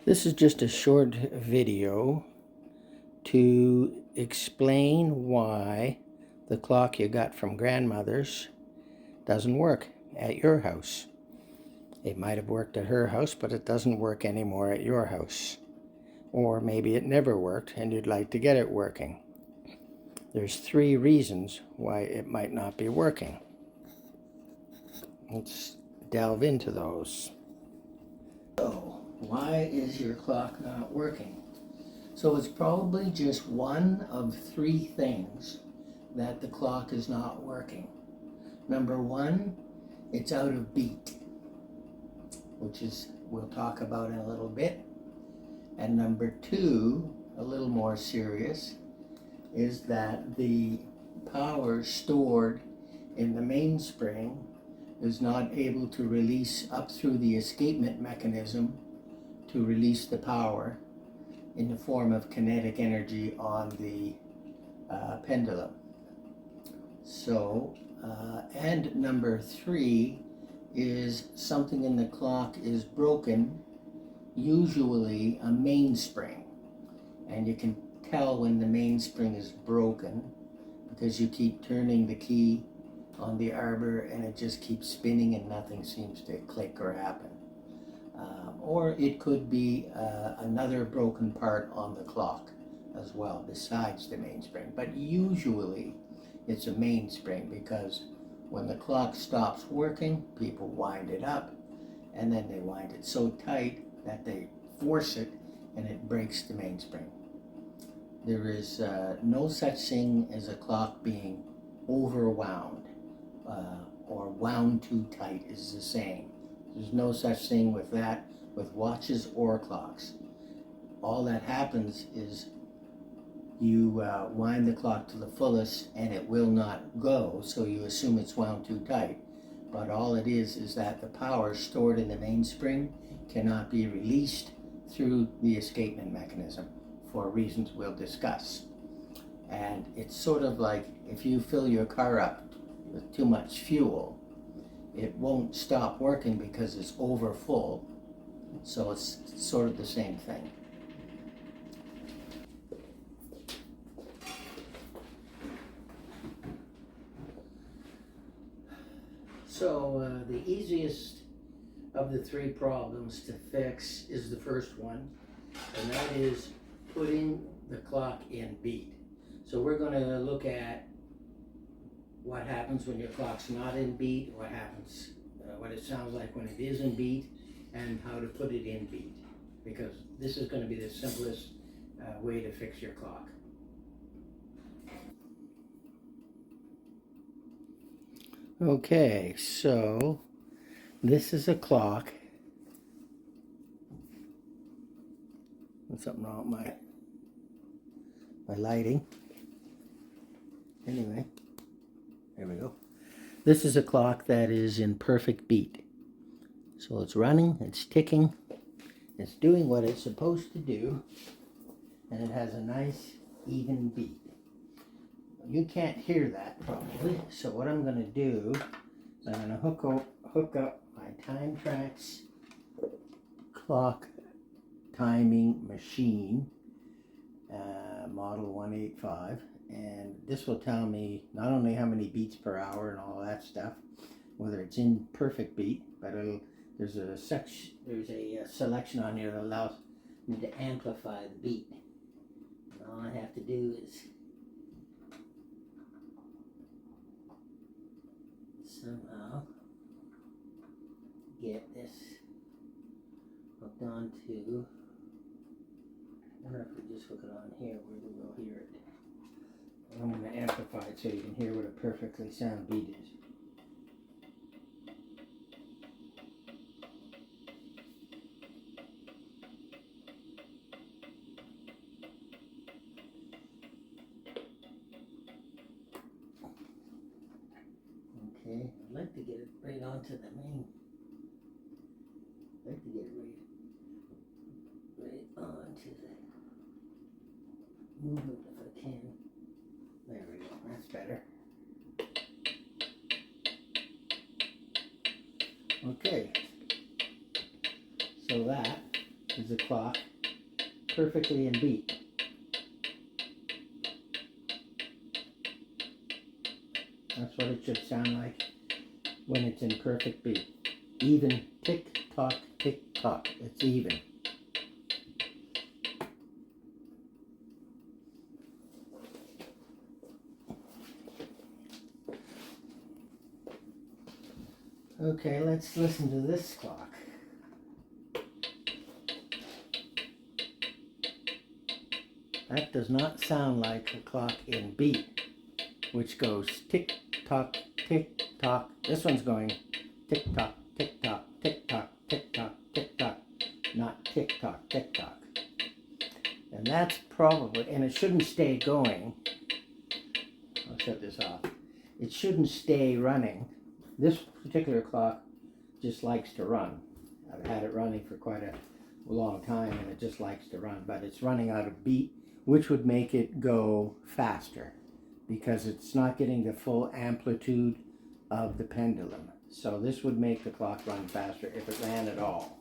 This is just a short video to explain why the clock you got from grandmother's doesn't work at your house. It might have worked at her house, but it doesn't work anymore at your house. Or maybe it never worked and you'd like to get it working. There's 3 reasons why it might not be working. Let's delve into those. So, why is your clock not working? So it's probably just one of 3 things that the clock is not working. Number 1, it's out of beat, which is we'll talk about in a little bit. And number 2, a little more serious, is that the power stored in the mainspring is not able to release up through the escapement mechanism to release the power in the form of kinetic energy on the pendulum. So, and number 3 is something in the clock is broken, usually a mainspring. And you can tell when the mainspring is broken because you keep turning the key on the arbor and it just keeps spinning and nothing seems to click or happen. Or it could be another broken part on the clock as well, besides the mainspring. But usually it's a mainspring because when the clock stops working, people wind it up and then they wind it so tight that they force it and it breaks the mainspring. There is no such thing as a clock being overwound or wound too tight is the saying. There's no such thing with that with watches or clocks. All that happens is you wind the clock to the fullest and it will not go, so you assume it's wound too tight. But all it is that the power stored in the mainspring cannot be released through the escapement mechanism for reasons we'll discuss. And it's sort of like if you fill your car up with too much fuel, it won't stop working because it's over full. So it's sort of the same thing. So the easiest of the 3 problems to fix is the first one, and that is putting the clock in beat. So we're going to look at what happens when your clock's not in beat, what happens, what it sounds like when it is in beat, and how to put it in beat, because this is going to be the simplest way to fix your clock. Okay, so this is a clock. There's something wrong with my lighting. Anyway, there we go. This is a clock that is in perfect beat. So it's running, it's ticking, it's doing what it's supposed to do, and it has a nice even beat. You can't hear that probably, so what I'm going to do is I'm going to hook up my Time Trax clock timing machine, model 185, and this will tell me not only how many beats per hour and all that stuff, whether it's in perfect beat, but there's a selection on here that allows me to amplify the beat. And all I have to do is somehow get this hooked onto. I wonder if we just hook it on here where we will hear it. I'm going to amplify it so you can hear what a perfectly sound beat is. Okay, I'd like to get it right onto the main. I'd like to get it right onto the movement if I can. There we go, that's better. Okay, so that is the clock perfectly in beat. That's what it should sound like when it's in perfect beat. Even tick tock, tick tock. It's even. Okay, let's listen to this clock. That does not sound like a clock in beat, which goes tick tock, tick tock. This one's going tick tock, tick tock, tick tock, tick tock, tick tock, not tick tock, tick tock. And that's probably, and it shouldn't stay going. I'll shut this off. It shouldn't stay running. This particular clock just likes to run. I've had it running for quite a long time and it just likes to run, but it's running out of beat, which would make it go faster because it's not getting the full amplitude of the pendulum. So this would make the clock run faster if it ran at all.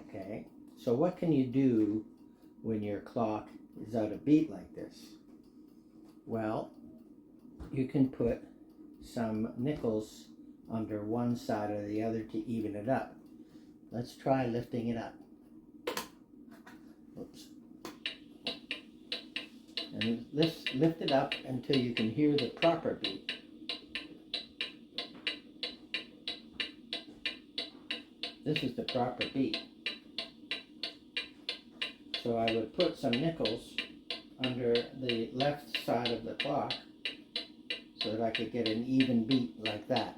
Okay, so what can you do when your clock is out of beat like this? Well, you can put some nickels under one side or the other to even it up. Let's try lifting it up. Oops. And lift it up until you can hear the proper beat. This is the proper beat. So I would put some nickels under the left side of the clock so that I could get an even beat like that.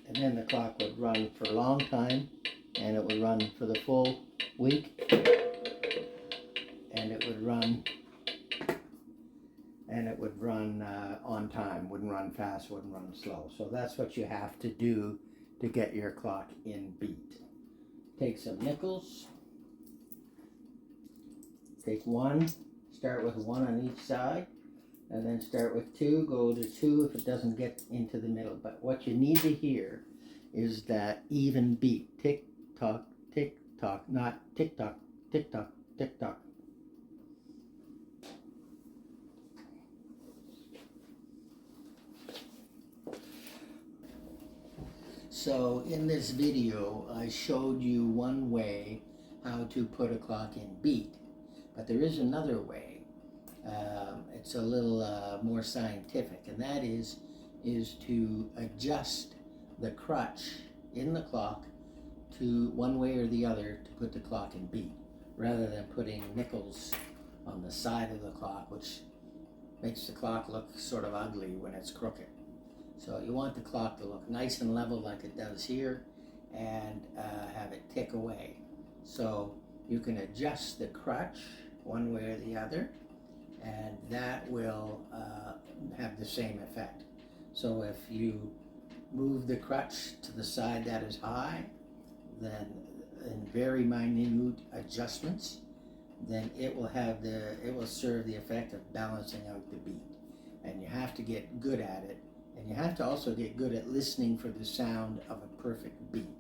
And then the clock would run for a long time, and it would run for the full week, and it would run on time. Wouldn't run fast, wouldn't run slow. So that's what you have to do to get your clock in beat. Take some nickels, take one, start with one on each side, and then start with two, go to two if it doesn't get into the middle. But what you need to hear is that even beat. Tick tock, not tick tock, tick tock, tick tock. So in this video, I showed you one way how to put a clock in beat, but there is another way. It's a little more scientific, and that is to adjust the crutch in the clock to one way or the other to put the clock in beat, rather than putting nickels on the side of the clock, which makes the clock look sort of ugly when it's crooked. So you want the clock to look nice and level like it does here, and have it tick away. So you can adjust the crutch one way or the other, and that will have the same effect. So if you move the crutch to the side that is high, then in very minute adjustments, then it will serve the effect of balancing out the beat. And you have to get good at it, and you have to also get good at listening for the sound of a perfect beat,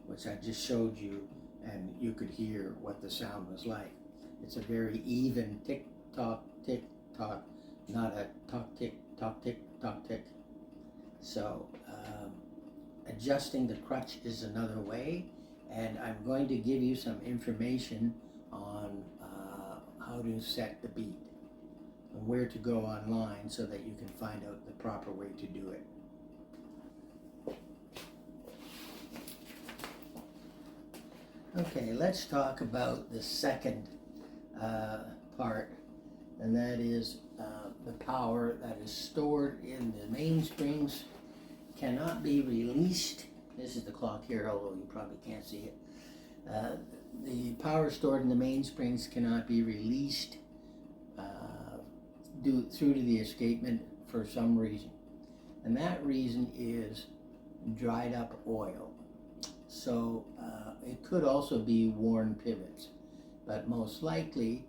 which I just showed you, and you could hear what the sound was like. It's a very even tick tock, not a tock tick, tock tick, tock tick. So adjusting the crutch is another way, and I'm going to give you some information on how to set the beat and where to go online so that you can find out the proper way to do it. Okay, let's talk about the second part, and that is the power that is stored in the mainsprings cannot be released. This is the clock here, although you probably can't see it. The power stored in the mainsprings cannot be released through to the escapement for some reason. And that reason is dried up oil. So it could also be worn pivots, but most likely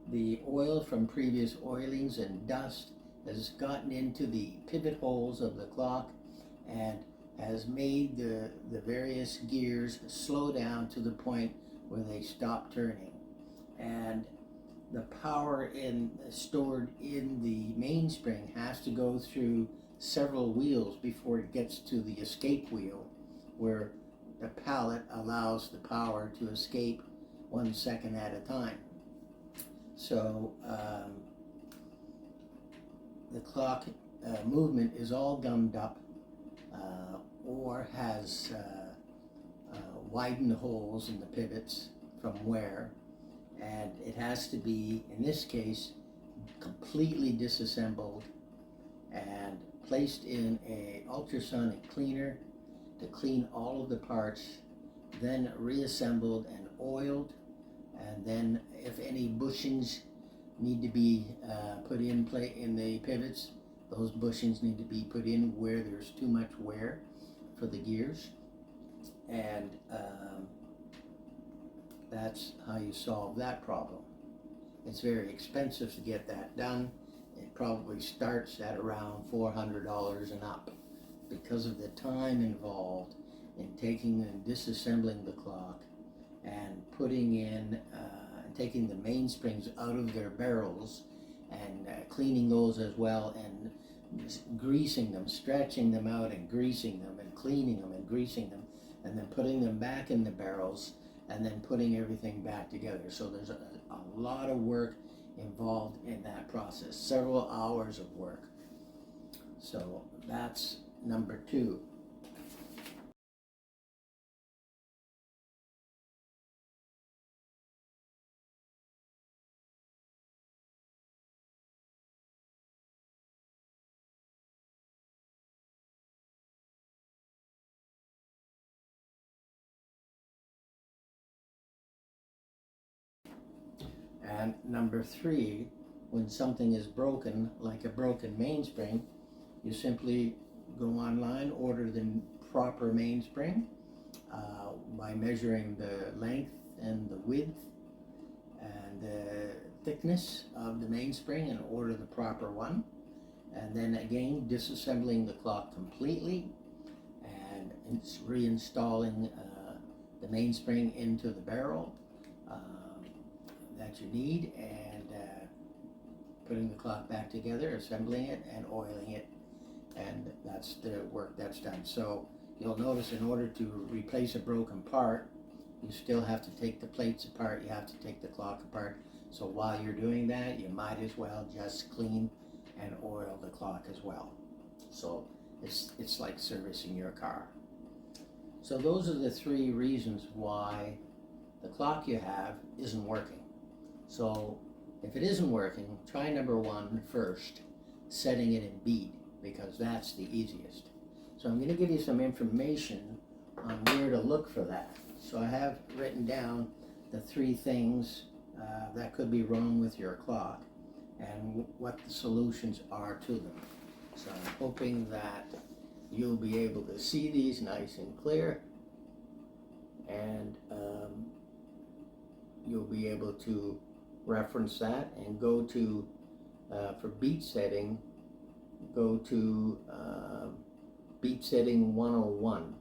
the oil from previous oilings and dust has gotten into the pivot holes of the clock and has made the various gears slow down to the point where they stop turning. And the power stored in the mainspring has to go through several wheels before it gets to the escape wheel, where the pallet allows the power to escape 1 second at a time. So the clock movement is all gummed up or has widened holes in the pivots from wear, and it has to be, in this case, completely disassembled and placed in a ultrasonic cleaner to clean all of the parts, then reassembled and oiled, and then if any bushings need to be put in the pivots, those bushings need to be put in where there's too much wear for the gears, and that's how you solve that problem. It's very expensive to get that done. It probably starts at around $400 and up because of the time involved in taking and disassembling the clock and putting in, taking the mainsprings out of their barrels and cleaning those as well, and greasing them, stretching them out and greasing them and cleaning them and greasing them, and then putting them back in the barrels and then putting everything back together. So there's a lot of work involved in that process, several hours of work. So that's number 2. And number 3, when something is broken, like a broken mainspring, you simply go online, order the proper mainspring by measuring the length and the width and the thickness of the mainspring, and order the proper one. And then again, disassembling the clock completely and reinstalling the mainspring into the barrel that you need, and putting the clock back together, assembling it and oiling it, and that's the work that's done. So you'll notice, in order to replace a broken part, you still have to take the plates apart, you have to take the clock apart. So while you're doing that, you might as well just clean and oil the clock as well. So it's like servicing your car. So those are the 3 reasons why the clock you have isn't working. So if it isn't working, try number 1 first, setting it in beat, because that's the easiest. So I'm going to give you some information on where to look for that. So I have written down the 3 things that could be wrong with your clock and what the solutions are to them. So I'm hoping that you'll be able to see these nice and clear, and you'll be able to reference that and go to, for beat setting, go to beat setting 101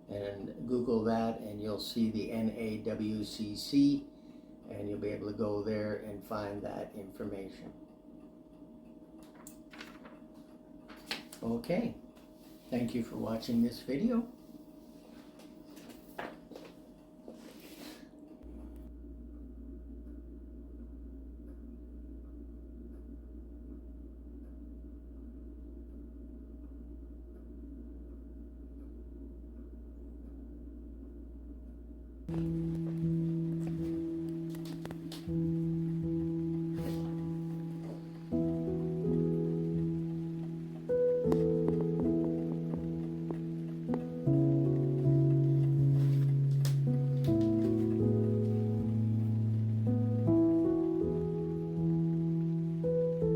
and Google that, and you'll see the NAWCC, and you'll be able to go there and find that information. Okay, thank you for watching this video.